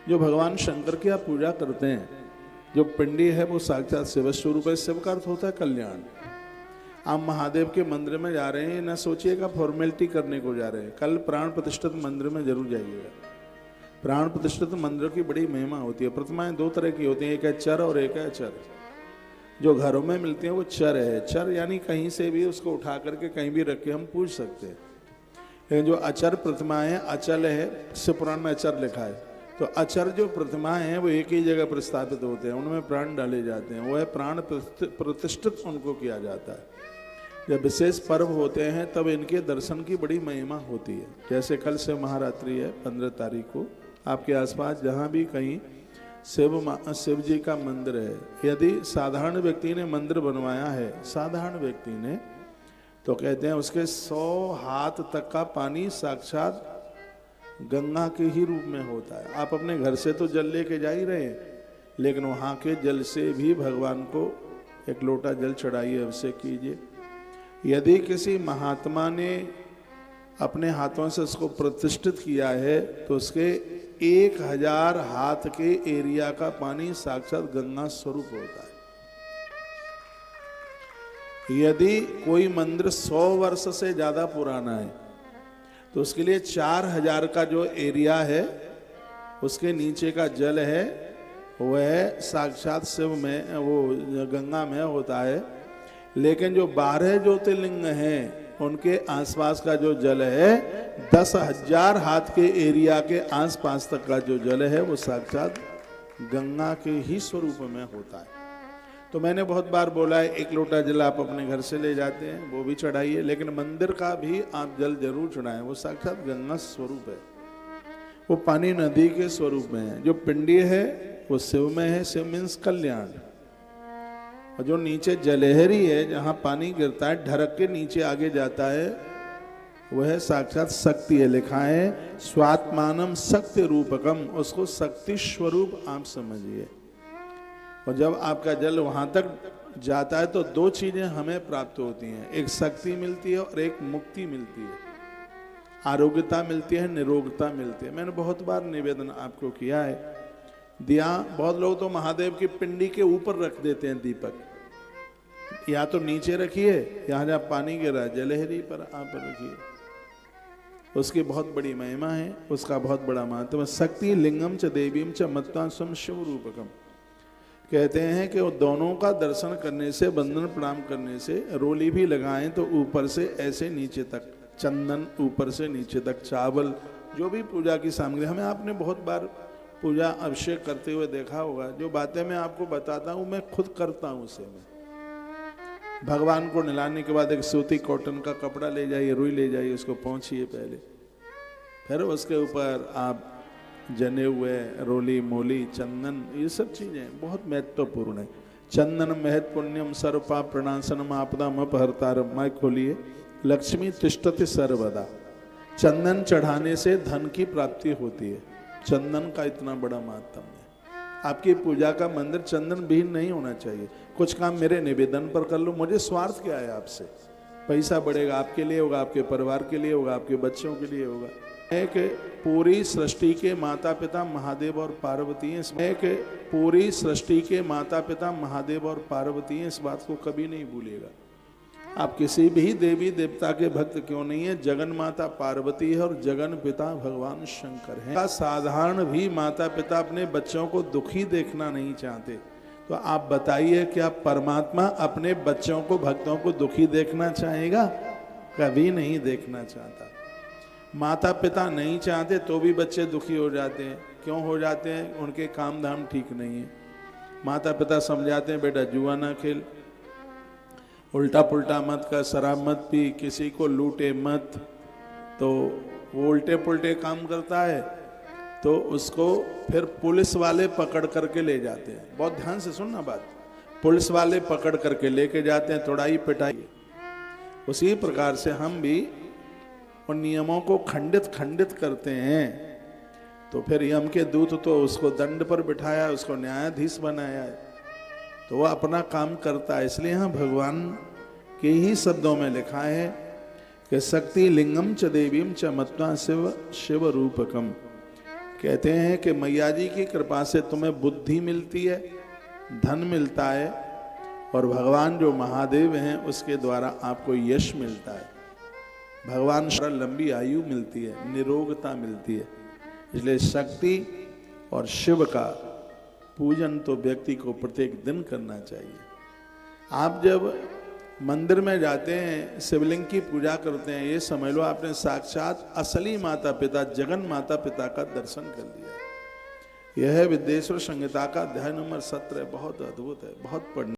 जो भगवान शंकर की आप पूजा करते हैं, जो पिंडी है वो साक्षात शिव स्वरूप है। शिव का अर्थ होता है कल्याण। आप महादेव के मंदिर में जा रहे हैं, ना सोचिएगा फॉर्मेलिटी करने को जा रहे हैं। कल प्राण प्रतिष्ठित मंदिर में जरूर जाइएगा। प्राण प्रतिष्ठित मंदिर की बड़ी महिमा होती है। प्रतिमाएं दो तरह की होती हैं, एक है चर और एक है अचर। जो घरों में मिलती हैं वो चर है। चर यानी कहीं से भी उसको उठा करके कहीं भी रख के हम पूज सकते हैं। लेकिन जो अचर प्रतिमाएं, अचल है, शिव पुराण में अचर लिखा है। तो अचर जो प्रतिमाएं हैं वो एक ही जगह पर स्थापित होते हैं, उनमें प्राण डाले जाते हैं। वो है प्राण प्रतिष्ठित उनको किया जाता है। जब विशेष पर्व होते हैं तब इनके दर्शन की बड़ी महिमा होती है। जैसे कल से महारात्रि है 15 तारीख को, आपके आसपास जहाँ भी कहीं शिव जी का मंदिर है, यदि साधारण व्यक्ति ने मंदिर बनवाया है, साधारण व्यक्ति ने, तो कहते हैं उसके 100 हाथ तक का पानी साक्षात गंगा के ही रूप में होता है। आप अपने घर से तो जल लेके जा ही रहे हैं, लेकिन वहाँ के जल से भी भगवान को एक लोटा जल चढ़ाइए, अभिषेक कीजिए। यदि किसी महात्मा ने अपने हाथों से उसको प्रतिष्ठित किया है तो उसके 1000 हाथ के एरिया का पानी साक्षात गंगा स्वरूप होता है। यदि कोई मंदिर 100 वर्ष से ज्यादा पुराना है तो उसके लिए 4000 का जो एरिया है उसके नीचे का जल है वह साक्षात शिव में, वो गंगा में होता है। लेकिन जो 12 ज्योतिर्लिंग हैं उनके आसपास का जो जल है 10,000 हाथ के एरिया के आसपास तक का जो जल है वो साक्षात गंगा के ही स्वरूप में होता है। तो मैंने बहुत बार बोला है, एक लोटा जल आप अपने घर से ले जाते हैं वो भी चढ़ाइए, लेकिन मंदिर का भी आप जल जरूर चढ़ाएं। वो साक्षात गंगा स्वरूप है। वो पानी नदी के स्वरूप में है। जो पिंडी है वो शिव में है। शिव मीन्स कल्याण। और जो नीचे जलहरी है, जहां पानी गिरता है ढरक के नीचे आगे जाता है, वह साक्षात शक्ति है। लिखा है स्वात्मानम शक्ति रूपकम, उसको शक्ति स्वरूप आप समझिए। और जब आपका जल वहां तक जाता है तो 2 चीजें हमें प्राप्त होती हैं, एक शक्ति मिलती है और एक मुक्ति मिलती है। आरोग्यता मिलती है, निरोगता मिलती है। मैंने बहुत बार निवेदन आपको किया है, दिया बहुत लोग तो महादेव की पिंडी के ऊपर रख देते हैं दीपक, या तो नीचे रखिए, यहाँ जहाँ पानी गिरा है जलहरी पर आप रखिए। उसकी बहुत बड़ी महिमा है, उसका बहुत बड़ा महत्व है। शक्ति लिंगम च देवीम च मत्वा स्वम शिव रूपकम। कहते हैं कि वो दोनों का दर्शन करने से, वंदन प्रणाम करने से, रोली भी लगाएं तो ऊपर से ऐसे नीचे तक, चंदन ऊपर से नीचे तक, चावल, जो भी पूजा की सामग्री, हमें आपने बहुत बार पूजा अभिषेक करते हुए देखा होगा। जो बातें मैं आपको बताता हूँ मैं खुद करता हूँ उसे। मैं भगवान को नहलाने के बाद एक सूती कॉटन का कपड़ा ले जाइए, रुई ले जाइए, उसको पोंछिए पहले, फिर उसके ऊपर आप जने हुए, रोली, मोली, चंदन, ये सब चीजें बहुत महत्वपूर्ण है। चंदन महत् पुण्यम सर्वपा प्रणाशनम आपदाम अपहर्तारम। मैं खोलिए, लक्ष्मी तिष्ठति सर्वदा। चंदन चढ़ाने से धन की प्राप्ति होती है। चंदन का इतना बड़ा महत्व है। आपकी पूजा का मंदिर चंदन विहीन नहीं होना चाहिए। कुछ काम मेरे निवेदन पर कर लो, मुझे स्वार्थ क्या है आपसे। पैसा बढ़ेगा, आपके लिए होगा, आपके परिवार के लिए होगा, आपके बच्चों के लिए होगा। एक पूरी सृष्टि के माता पिता महादेव और पार्वती हैं। एक पूरी सृष्टि के माता पिता महादेव और पार्वती हैं, इस बात को कभी नहीं भूलिएगा। आप किसी भी देवी देवता के भक्त क्यों नहीं है, जगन माता पार्वती है और जगन पिता भगवान शंकर है। साधारण भी माता पिता अपने बच्चों को दुखी देखना नहीं चाहते, तो आप बताइए क्या परमात्मा अपने बच्चों को, भक्तों को दुखी देखना चाहेगा? कभी नहीं देखना चाहता। माता पिता नहीं चाहते तो भी बच्चे दुखी हो जाते हैं। क्यों हो जाते हैं? उनके काम धाम ठीक नहीं है। माता पिता समझाते हैं बेटा जुआ ना खेल, उल्टा पुल्टा मत कर, शराब मत पी, किसी को लूटे मत, तो वो उल्टे पुल्टे काम करता है तो उसको फिर पुलिस वाले पकड़ करके ले जाते हैं। बहुत ध्यान से सुनना बात, पुलिस वाले पकड़ करके लेके जाते हैं, तोड़ाई पिटाई। उसी प्रकार से हम भी उन नियमों को खंडित करते हैं, तो फिर यम के दूत तो उसको दंड पर बिठाया, उसको न्यायाधीश बनाया है, तो वह अपना काम करता है। इसलिए यहाँ भगवान के ही शब्दों में लिखा है कि शक्ति लिंगम च देवीम च मत्वा शिव शिव रूपकम। कहते हैं कि मैया जी की कृपा से तुम्हें बुद्धि मिलती है, धन मिलता है, और भगवान जो महादेव हैं उसके द्वारा आपको यश मिलता है। भगवान लंबी आयु मिलती है, निरोगता मिलती है। इसलिए शक्ति और शिव का पूजन तो व्यक्ति को प्रत्येक दिन करना चाहिए। आप जब मंदिर में जाते हैं, शिवलिंग की पूजा करते हैं, ये समझ लो आपने साक्षात असली माता पिता, जगन माता पिता का दर्शन कर लिया। यह है विद्येश्वर संहिता का अध्याय नंबर 17, बहुत अद्भुत है, बहुत पढ़ने